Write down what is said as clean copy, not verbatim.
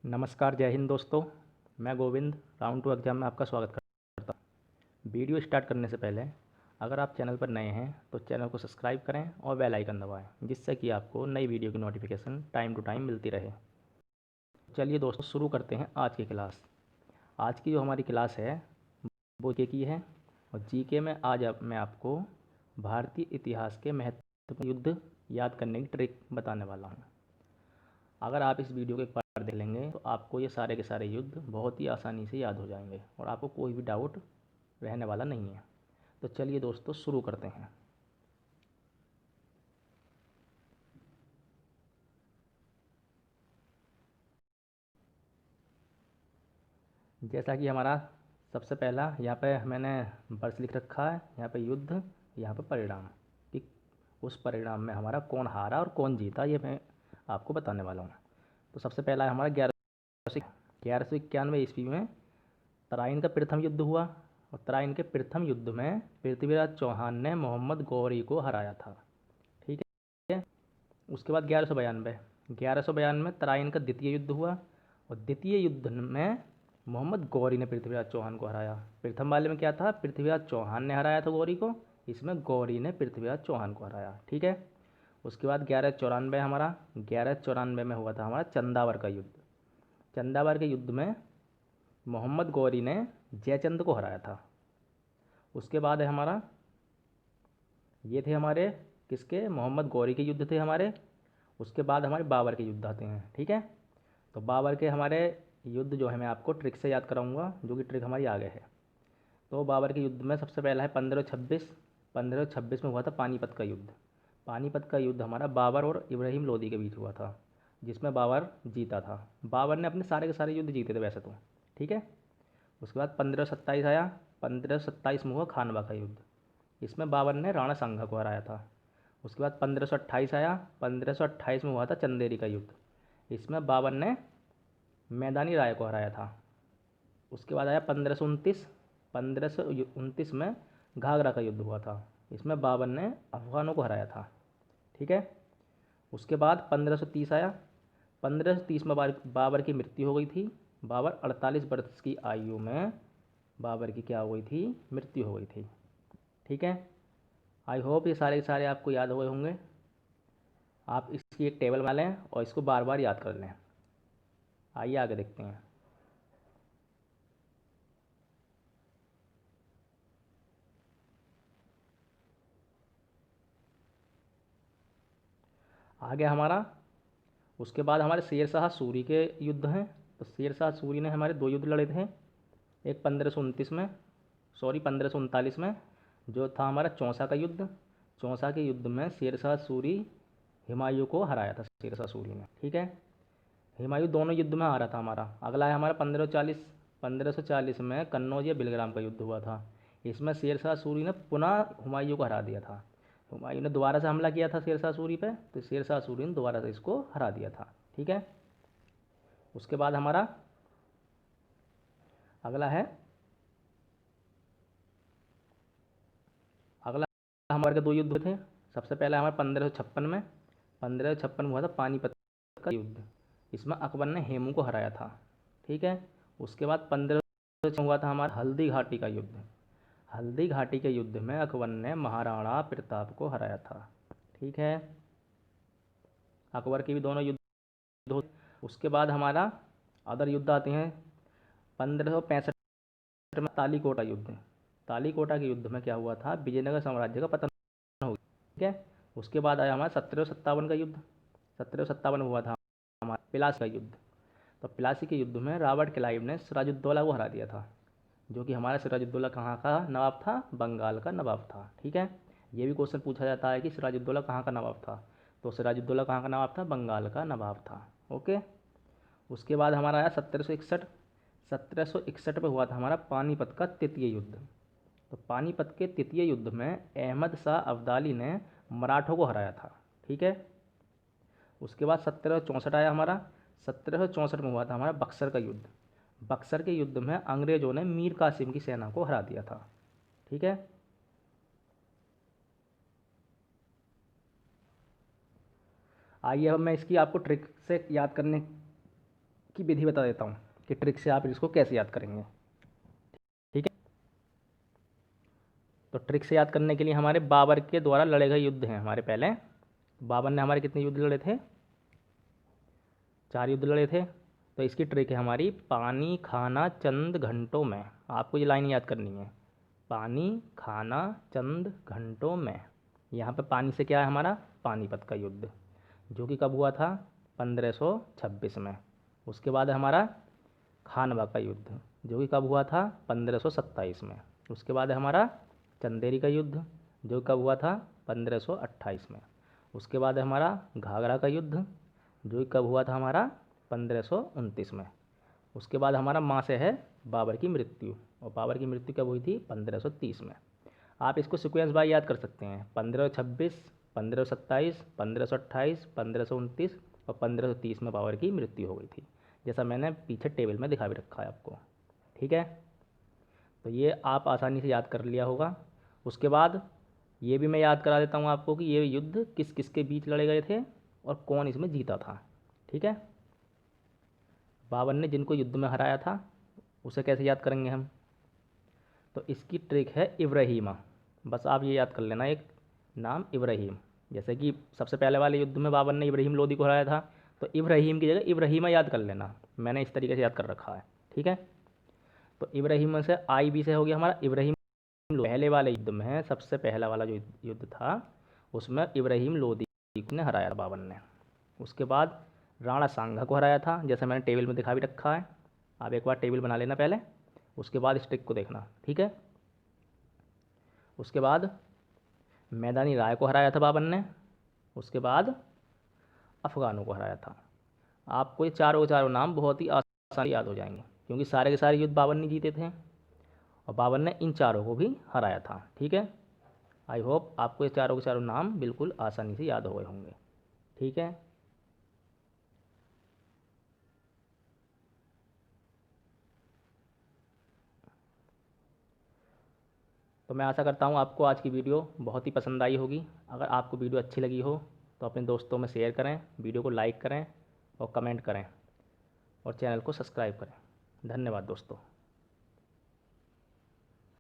नमस्कार, जय हिंद दोस्तों। मैं गोविंद राउंड 2 एग्ज़ाम में आपका स्वागत करता हूँ। वीडियो स्टार्ट करने से पहले अगर आप चैनल पर नए हैं तो चैनल को सब्सक्राइब करें और बेल आइकन दबाएं, जिससे कि आपको नई वीडियो की नोटिफिकेशन टाइम टू टाइम मिलती रहे। चलिए दोस्तों, शुरू करते हैं आज की क्लास। आज की जो हमारी क्लास है वो जीके की है, और जीके में आज मैं आपको भारतीय इतिहास के महत्वपूर्ण युद्ध याद करने की ट्रिक बताने वाला हूँ। अगर आप इस वीडियो को एक बार देख लेंगे तो आपको ये सारे के सारे युद्ध बहुत ही आसानी से याद हो जाएंगे और आपको कोई भी डाउट रहने वाला नहीं है। तो चलिए दोस्तों, शुरू करते हैं। जैसा कि हमारा सबसे पहला यहाँ पे मैंने वर्ष लिख रखा है, यहाँ पे युद्ध, यहाँ पे परिणाम, कि उस परिणाम में हमारा कौन हारा और कौन जीता, ये मैं आपको बताने वाला हूँ। तो सबसे पहला है हमारा 1191 ईस्वी में तराइन का प्रथम युद्ध हुआ, और तराइन के प्रथम युद्ध में पृथ्वीराज चौहान ने मोहम्मद गौरी को हराया था। ठीक है। उसके बाद 1192 तराइन का द्वितीय युद्ध हुआ, और द्वितीय युद्ध में मोहम्मद गौरी ने पृथ्वीराज चौहान को हराया। प्रथम वाले में क्या था, पृथ्वीराज चौहान ने हराया था गौरी को, इसमें गौरी ने पृथ्वीराज चौहान को हराया। ठीक है। उसके बाद 1194 में हुआ था हमारा चंदावर का युद्ध। चंदावर के युद्ध में मोहम्मद गौरी ने जयचंद को हराया था। उसके बाद है हमारा, ये थे हमारे किसके, मोहम्मद गौरी के युद्ध थे हमारे। उसके बाद हमारे बाबर के युद्ध आते हैं। ठीक है। तो बाबर के हमारे युद्ध जो है मैं आपको ट्रिक से याद कराऊंगा, जो कि ट्रिक हमारी आगे है। तो बाबर के युद्ध में सबसे पहला है 1526 में हुआ था पानीपत का युद्ध। पानीपत का युद्ध हमारा बाबर और इब्राहिम लोदी के बीच हुआ था, जिसमें बाबर जीता था। बाबर ने अपने सारे के सारे युद्ध जीते थे वैसे तो। ठीक है। उसके बाद 1527 आया। 1527 में हुआ खानवा का युद्ध, इसमें बाबर ने राणा सांगा को हराया था। उसके बाद 1528 आया। 1528 में हुआ था चंदेरी का युद्ध, इसमें बाबर ने मैदानी राय को हराया था। उसके बाद आया 1529 में घाघरा का युद्ध हुआ था, इसमें बाबर ने अफगानों को हराया था। ठीक है। उसके बाद 1530 आया। 1530 में बाबर की मृत्यु हो गई थी। बाबर 48 वर्ष की आयु में बाबर की क्या हो गई थी, मृत्यु हो गई थी। ठीक है। आई होप ये सारे के सारे आपको याद हुए होंगे। आप इसकी एक टेबल बना लें और इसको बार बार याद कर लें। आइए आगे देखते हैं। आगे हमारा, उसके बाद हमारे शेरशाह सूरी के युद्ध हैं। तो शेरशाह सूरी ने हमारे दो युद्ध लड़े थे। एक 1539 में जो था हमारा चौसा का युद्ध। चौसा के युद्ध में शेरशाह सूरी हुमायूं को हराया था शेरशाह सूरी ने। ठीक है। हुमायूं दोनों युद्ध में हारा था हमारा। अगला है हमारा 1540 में कन्नौज या बिलग्राम का युद्ध हुआ था। इसमें शेरशाह सूरी ने पुनः हुमायूं को हरा दिया था। हुमायूं ने दोबारा से हमला किया था शेरशाह सूरी पे, तो शेरशाह सूरी ने दोबारा से इसको हरा दिया था। ठीक है। उसके बाद हमारा अगला है, अगला हमारे दो युद्ध थे। सबसे पहला हमारा 1556 में हुआ था पानीपत का युद्ध, इसमें अकबर ने हेमू को हराया था। ठीक है। उसके बाद 1500 हुआ था हमारा हल्दी घाटी का युद्ध। हल्दी घाटी के युद्ध में अकबर ने महाराणा प्रताप को हराया था। ठीक है। अकबर के भी दोनों युद्ध हो। उसके बाद हमारा अदर युद्ध आते हैं। 1565 में तालीकोटा युद्ध। तालीकोटा के युद्ध में क्या हुआ था, विजयनगर साम्राज्य का पतन हो गया। ठीक है। उसके बाद आया हमारा 1757 का युद्ध। 1757 में हुआ था हमारा प्लासी का युद्ध। तो प्लासी के युद्ध में रॉबर्ट क्लाइव ने सिराजुद्दौला को हरा दिया था, जो कि हमारा सिराजुद्दौला कहाँ का नवाब था, बंगाल का नवाब था। ठीक है। ये भी क्वेश्चन पूछा जाता है कि सिराजुद्दौला कहाँ का नवाब था, तो सिराजुद्दौला कहाँ का नवाब था, बंगाल का नवाब था। ओके। उसके बाद हमारा आया 1761। 1761 में हुआ था हमारा पानीपत का तृतीय युद्ध। तो पानीपत के तृतीय युद्ध में अहमद शाह अब्दाली ने मराठों को हराया था। ठीक है। उसके बाद 1764 आया हमारा। 1764 में हुआ था हमारा बक्सर का युद्ध। बक्सर के युद्ध में अंग्रेजों ने मीर कासिम की सेना को हरा दिया था। ठीक है। आइए अब मैं इसकी आपको ट्रिक से याद करने की विधि बता देता हूँ कि ट्रिक से आप इसको कैसे याद करेंगे। ठीक है, तो ट्रिक से याद करने के लिए हमारे बाबर के द्वारा लड़े गए युद्ध हैं हमारे पहले। बाबर ने हमारे कितने युद्ध लड़े थे? 4 युद्ध लड़े थे। तो इसकी ट्रिक है हमारी, पानी खाना चंद घंटों में। आपको ये लाइन याद करनी है, पानी खाना चंद घंटों में। यहाँ पे पानी से क्या है हमारा? पानीपत का युद्ध, जो कि कब हुआ था? 1526 में। उसके बाद है हमारा खानवा का युद्ध, जो कि कब हुआ था? 1527 में। उसके बाद है हमारा चंदेरी का युद्ध, जो कब हुआ था? 1528 में। उसके बाद है हमारा घाघरा का युद्ध, जो कब हुआ था हमारा? 1529 में। उसके बाद हमारा माँ से है बाबर की मृत्यु, और बाबर की मृत्यु कब हुई थी? 1530 में। आप इसको सीक्वेंस बाय याद कर सकते हैं, 1526, 1527, 1528, 1529 और 1530 में बाबर की मृत्यु हो गई थी, जैसा मैंने पीछे टेबल में दिखा भी रखा है आपको। ठीक है, तो ये आप आसानी से याद कर लिया होगा। उसके बाद ये भी मैं याद करा देता हूँ आपको कि ये युद्ध किस किस के बीच लड़े गए थे और कौन इसमें जीता था। ठीक है, बाबर ने जिनको युद्ध में हराया था उसे कैसे याद करेंगे हम? तो इसकी ट्रिक है इब्राहिमा। बस आप ये याद कर लेना एक नाम, इब्राहिम। जैसे कि सबसे पहले वाले युद्ध में बाबर ने इब्राहिम लोदी को हराया था, तो इब्राहिम की जगह इब्राहिमा याद कर लेना। मैंने इस तरीके से याद कर रखा है। ठीक है, तो इब्राहिम से आई बी से हो गया हमारा इब्राहिम। पहले वाले युद्ध में सबसे पहला वाला जो युद्ध था उसमें इब्राहिम लोदी ने हराया था बाबर ने। उसके बाद राणा सांगा को हराया था, जैसे मैंने टेबल में दिखा भी रखा है। आप एक बार टेबल बना लेना पहले, उसके बाद इस ट्रिक को देखना। ठीक है, उसके बाद मैदानी राय को हराया था बाबर ने। उसके बाद अफ़गानों को हराया था। आपको ये चारों के चारों नाम बहुत ही आसानी याद हो जाएंगे, क्योंकि सारे के सारे युद्ध बाबर ने जीते थे और बाबर ने इन चारों को भी हराया था। ठीक है, आई होप आपको ये चारों के चारों नाम बिल्कुल आसानी से याद हो गए होंगे। ठीक है, तो मैं आशा करता हूँ आपको आज की वीडियो बहुत ही पसंद आई होगी। अगर आपको वीडियो अच्छी लगी हो तो अपने दोस्तों में शेयर करें, वीडियो को लाइक करें और कमेंट करें और चैनल को सब्सक्राइब करें। धन्यवाद दोस्तों।